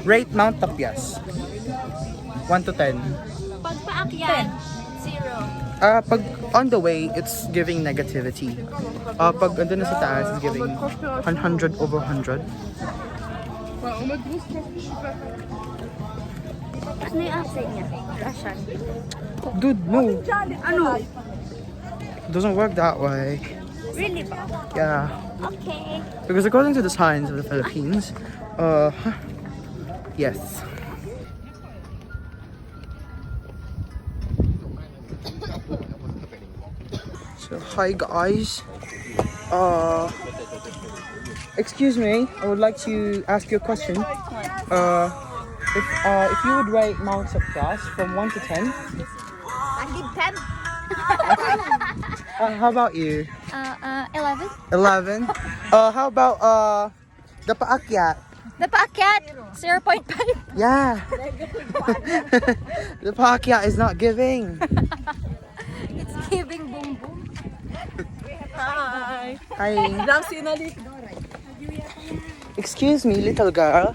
Rate Mount Tapias. 1 to 10. Pag paakyat, 0. Pag on the way, it's giving negativity. Pag andun na sa taas, it's giving 100 over 100. Ano yung accent niya? Russian. Dude, no. Ano? It doesn't work that way. Really ba? Yeah. Okay. Because according to the signs of the Philippines, yes. So, hi guys. Excuse me, I would like to ask you a question. If you would rate Mount Tapias from 1 to 10, I give 10. how about you? 11. 11. How about the paakyat? The paakyat, 0.5. Yeah. The paakyat is not giving. It's giving boom boom. Hi. Hi. Lang sinalik. Excuse me, little girl.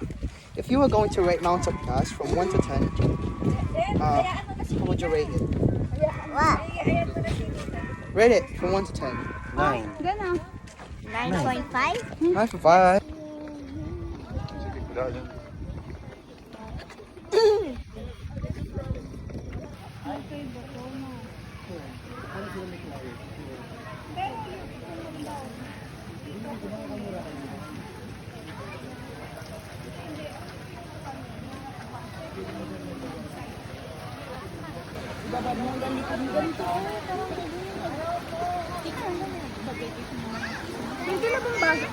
If you were going to rate Mount Tapias from 1 to 10, how would you rate it? Rate it from 1 to 10. 9. 9.5. 9 for 5. Hindi na bang bago?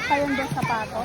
Kayong dos sapato?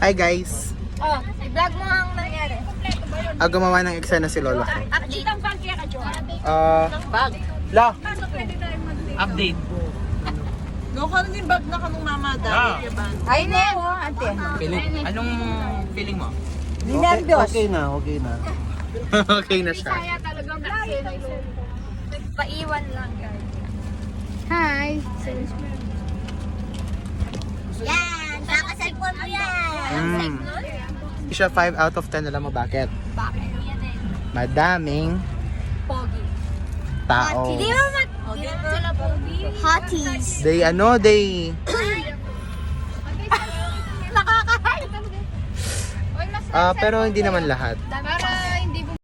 Hi guys. Oh, i-vlog mo ang nangyari. Gumawa ng eksena si Lola ko. Update ang bag kaya ka, Johan. Bag. La. Update. No, kano yung bag na kanong mama dahil yung bag. Ay, ne. Ate. Anong feeling mo? Okay na, okay na. Okay na siya. Kaya talagang paiwan lang, guys. Hi. Yan. Kaka-cellphone mo yan. Siya 5 out of 10. Alam mo bakit? Bakit yan eh? Madaming Pogi. tao. Hindi mo Hindi naman sila pogi. Hotties. They Nakakahay. pero hindi naman lahat.